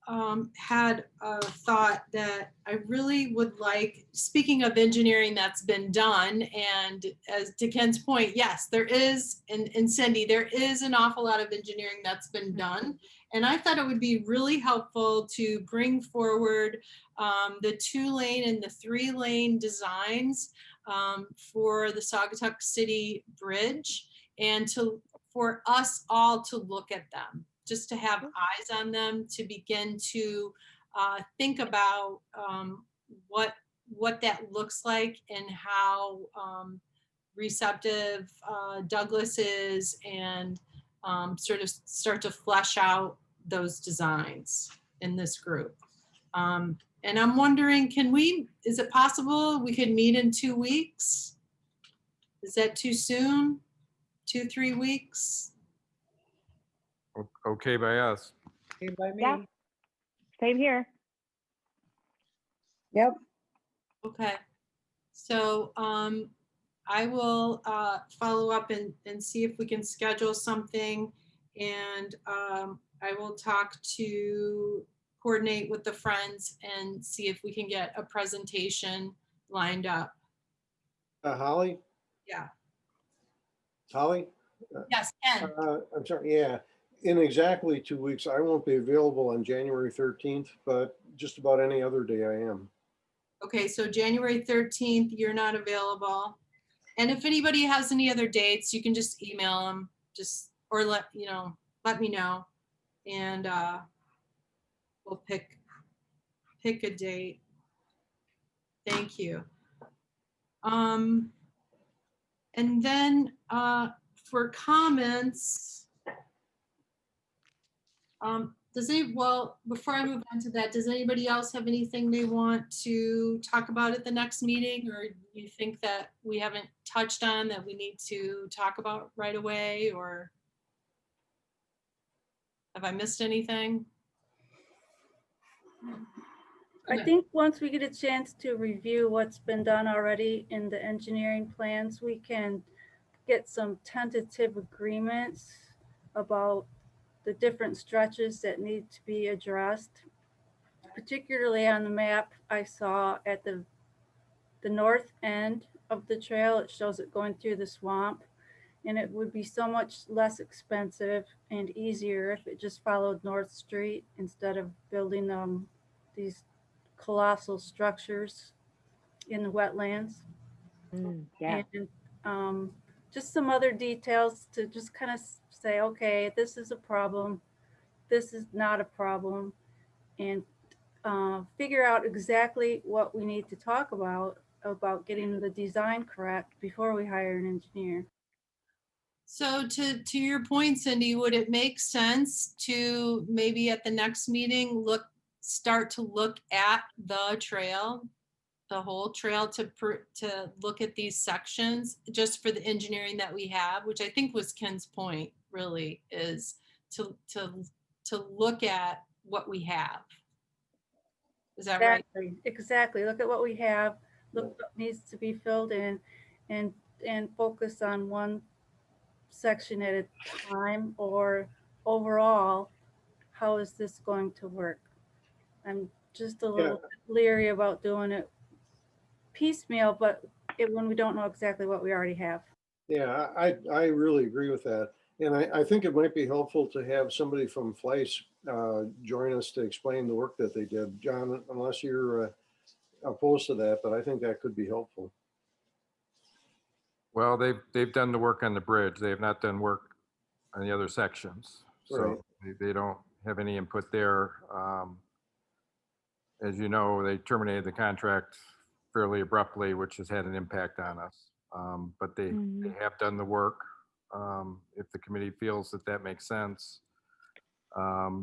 had a thought that I really would like, speaking of engineering that's been done, and as to Ken's point, yes, there is, and Cindy, there is an awful lot of engineering that's been done. And I thought it would be really helpful to bring forward the 2-lane and the 3-lane designs for the Saugatuck City Bridge, and for us all to look at them, just to have eyes on them, to begin to think about what that looks like and how receptive Douglas is, and sort of start to flesh out those designs in this group. And I'm wondering, is it possible we could meet in 2 weeks? Is that too soon? 2-3 weeks? Okay by us. Okay by Yeah. me. Same here. Yep. Okay. So I will follow up and see if we can schedule something. And I will coordinate with the friends and see if we can get a presentation lined up. Holly? Yeah. Holly? Yes, Ken. I'm sorry, yeah. In exactly 2 weeks, I won't be available on January 13th, but just about any other day I am. Okay, so January 13th, you're not available. And if anybody has any other dates, you can just email them, or let me know. And we'll pick a date. Thank you. And then for comments, before I move on to that, does anybody else have anything they want to talk about at the next meeting, or you think that we haven't touched on that we need to talk about right away, or have I missed anything? I think once we get a chance to review what's been done already in the engineering plans, we can get some tentative agreements about the different stretches that need to be addressed. Particularly on the map I saw at the north end of the trail, it shows it going through the swamp. And it would be so much less expensive and easier if it just followed North Street instead of building these colossal structures in the wetlands. Yeah. And just some other details to just kind of say, okay, this is a problem, this is not a problem, and figure out exactly what we need to talk about getting the design correct before we hire an engineer. So to your point, Cindy, would it make sense to maybe at the next meeting start to look at the trail, the whole trail, to look at these sections just for the engineering that we have, which I think was Ken's point, really, is to look at what we have. Is that right? Exactly. Look at what we have, look what needs to be filled in, and focus on one section at a time, or overall, how is this going to work? I'm just a little leery about doing it piecemeal, but when we don't know exactly what we already have. Yeah, I really agree with that. And I think it might be helpful to have somebody from Fleiss join us to explain the work that they did. John, unless you're opposed to that, but I think that could be helpful. Well, they've done the work on the bridge. They have not done work on the other sections. So they don't have any input there. As you know, they terminated the contract fairly abruptly, which has had an impact on us. But they have done the work. If the committee feels that makes sense,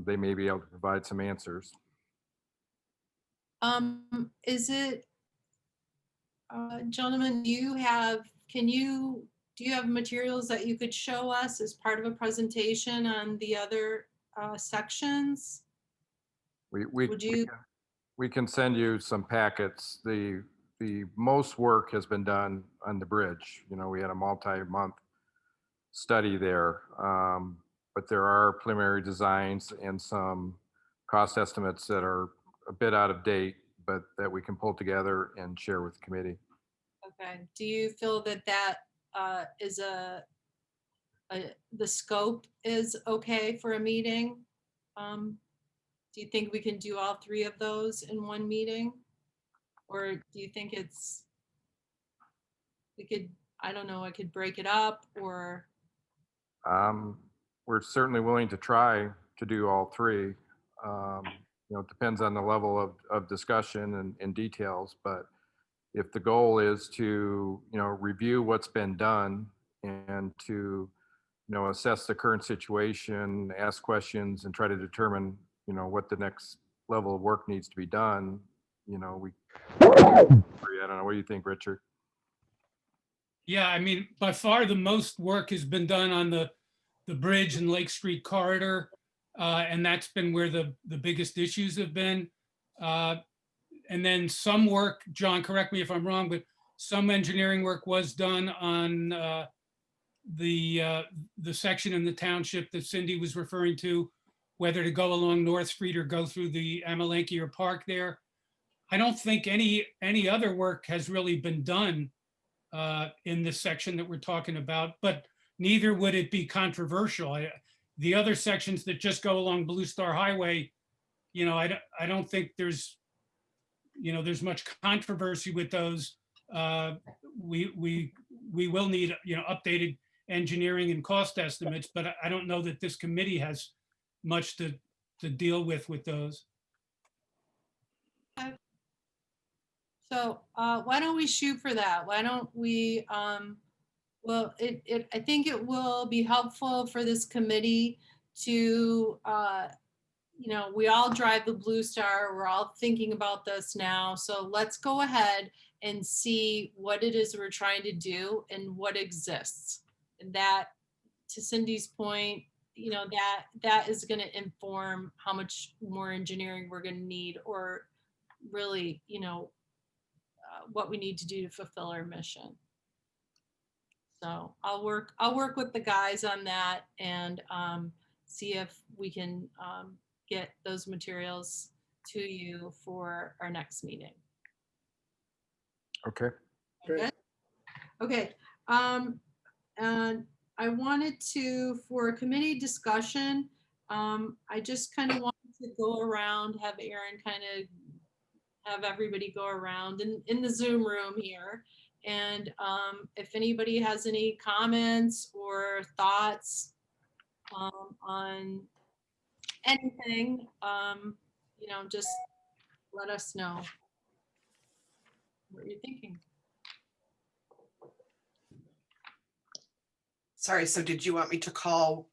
they may be able to provide some answers. Is it, gentlemen, do you have materials that you could show us as part of a presentation on the other sections? We can send you some packets. The most work has been done on the bridge. You know, we had a multi-month study there, but there are preliminary designs and some cost estimates that are a bit out of date, but that we can pull together and share with the committee. Okay, do you feel that that is the scope is okay for a meeting? Do you think we can do all three of those in one meeting? Or do you think we could, I don't know, I could break it up or, We're certainly willing to try to do all three. It depends on the level of discussion and details, but if the goal is to, review what's been done and to, assess the current situation, ask questions and try to determine, what the next level of work needs to be done, I don't know, what do you think, Richard? Yeah, I mean, by far the most work has been done on the bridge and Lake Street corridor. And that's been where the biggest issues have been. And then some work, John, correct me if I'm wrong, but some engineering work was done on the section in the township that Cindy was referring to, whether to go along North Street or go through the Amelanchier or Park there. I don't think any other work has really been done in this section that we're talking about, but neither would it be controversial. The other sections that just go along Blue Star Highway, I don't think there's much controversy with those. We will need, updated engineering and cost estimates, but I don't know that this committee has much to deal with those. so why don't we shoot for that? Why don't we, well, I think it will be helpful for this committee to, we all drive the Blue Star. We're all thinking about this now. So let's go ahead and see what it is we're trying to do and what exists. And that, to Cindy's point, that is going to inform how much more engineering we're going to need, or really, what we need to do to fulfill our mission. So I'll work with the guys on that and see if we can get those materials to you for our next meeting. Okay. Okay. Okay. And I wanted to, for a committee discussion, I just kind of wanted to go around, have Aaron kind of have everybody go around in the Zoom room here. And if anybody has any comments or thoughts on anything, just let us know what you're thinking. Sorry, so did you want me to call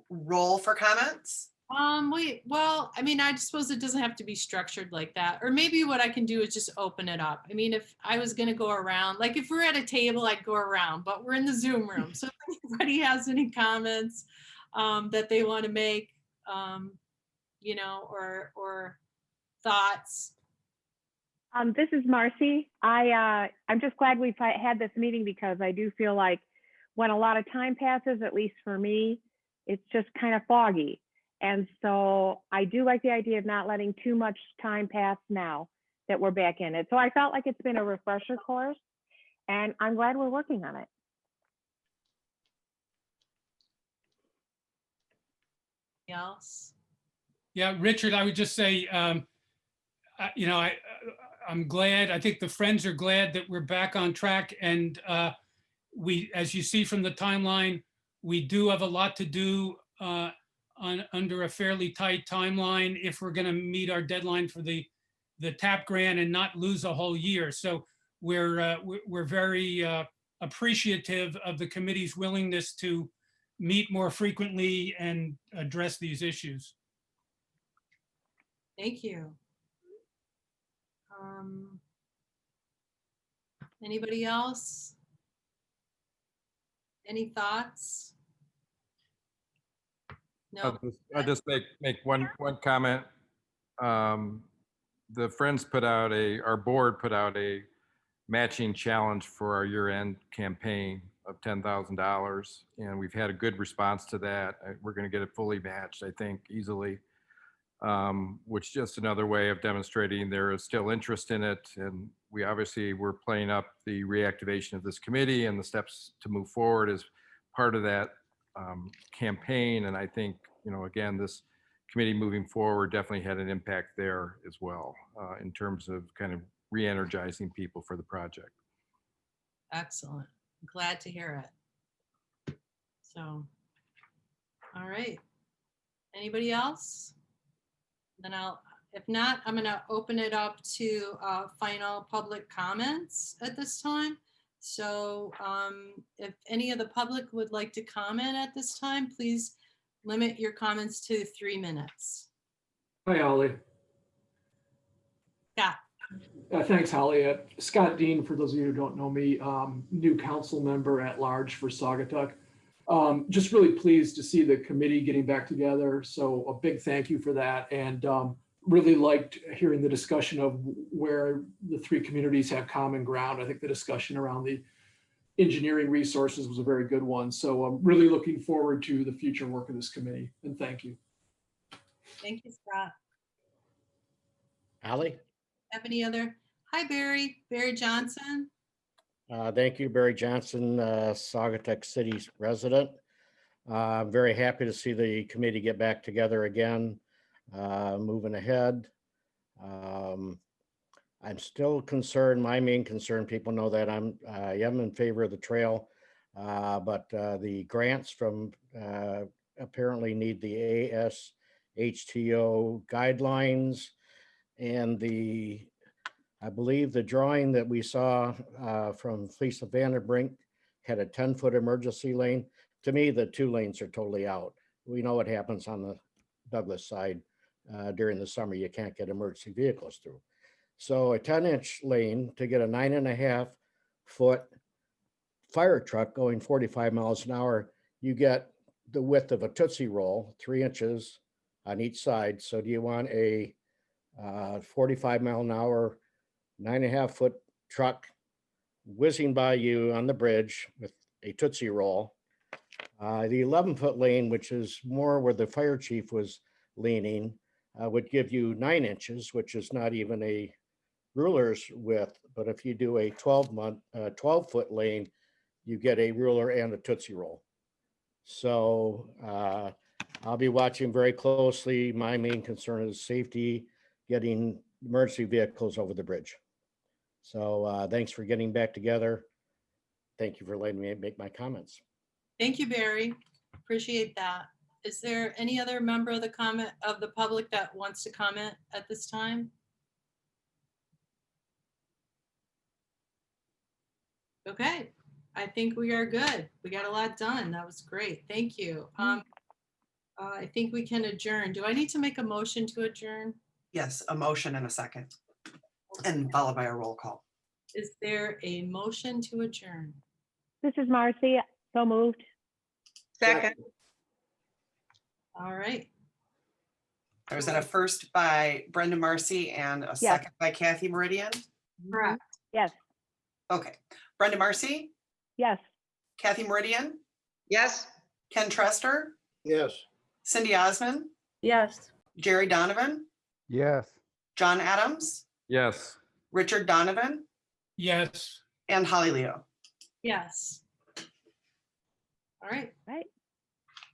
roll for comments? Well, I mean, I suppose it doesn't have to be structured like that. Or maybe what I can do is just open it up. I mean, if I was going to go around, like if we're at a table, I'd go around, but we're in the Zoom room. So if anybody has any comments that they want to make, or thoughts. This is Marcy. I'm just glad we've had this meeting, because I do feel like when a lot of time passes, at least for me, it's just kind of foggy. And so I do like the idea of not letting too much time pass now that we're back in it. So I felt like it's been a refresher course, and I'm glad we're working on it. Else? Yeah, Richard, I would just say, I'm glad, I think the Friends are glad that we're back on track. And as you see from the timeline, we do have a lot to do under a fairly tight timeline if we're going to meet our deadline for the TAP grant and not lose a whole year. So we're very appreciative of the committee's willingness to meet more frequently and address these issues. Thank you. Anybody else? Any thoughts? No. I'll just make one comment. The Friends our board put out a matching challenge for our year-end campaign of $10,000, and we've had a good response to that. We're going to get it fully matched, I think, easily. which is just another way of demonstrating there is still interest in it. And we obviously were playing up the reactivation of this committee and the steps to move forward as part of that campaign. And I think, again, this committee moving forward definitely had an impact there as well, in terms of kind of re-energizing people for the project. Excellent. Glad to hear it. So, all right. Anybody else? Then if not, I'm going to open it up to final public comments at this time. So if any of the public would like to comment at this time, please limit your comments to 3 minutes. Hi, Holly. Scott. Thanks, Holly. Scott Dean, for those of you who don't know me, new council member at large for Saugatuck. Just really pleased to see the committee getting back together. So a big thank you for that. And really liked hearing the discussion of where the 3 communities have common ground. I think the discussion around the engineering resources was a very good one. So I'm really looking forward to the future work of this committee. And thank you. Thank you, Scott. Holly? Have any other? Hi, Barry. Barry Johnson. Thank you, Barry Johnson, Saugatuck City's resident. I'm very happy to see the committee get back together again, moving ahead. I'm still concerned, my main concern, people know that I am in favor of the trail, but the grants from apparently need the ASHTO guidelines, and I believe the drawing that we saw from Lisa Vanderbrink had a 10-foot emergency lane. To me, the 2 lanes are totally out. We know what happens on the Douglas side during the summer. You can't get emergency vehicles through. So a 10-inch lane to get a 9.5-foot fire truck going 45 miles an hour, you get the width of a Tootsie Roll, 3 inches on each side. So do you want a 45 mile an hour 9.5-foot truck whizzing by you on the bridge with a Tootsie Roll? The 11-foot lane, which is more where the fire chief was leaning, would give you 9 inches, which is not even a ruler's width. But if you do a 12-foot lane, you get a ruler and a Tootsie Roll. So I'll be watching very closely. My main concern is safety, getting emergency vehicles over the bridge. So thanks for getting back together. Thank you for letting me make my comments. Thank you, Barry. Appreciate that. Is there any other member of the public that wants to comment at this time? Okay, I think we are good. We got a lot done. That was great. Thank you. I think we can adjourn. Do I need to make a motion to adjourn? Yes, a motion and a second, and followed by a roll call. Is there a motion to adjourn? This is Marcy. So moved. Second. All right. There's a first by Brenda Marcy and a second by Kathy Meridian. Correct. Yes. Okay, Brenda Marcy, Yes. Kathy Meridian, Yes. Ken Trester, Yes. Cindy Osmond, Yes. Jerry Donovan, Yes. John Adams, Yes. Richard Donovan, Yes. and Holly Leo. Yes. All right. Right.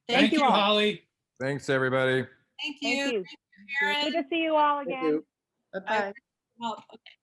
Thank you, all. Holly. Thanks, everybody. Thank Thank you. you. Karen. Good to see you all Thank again. you. Bye-bye. Well, okay.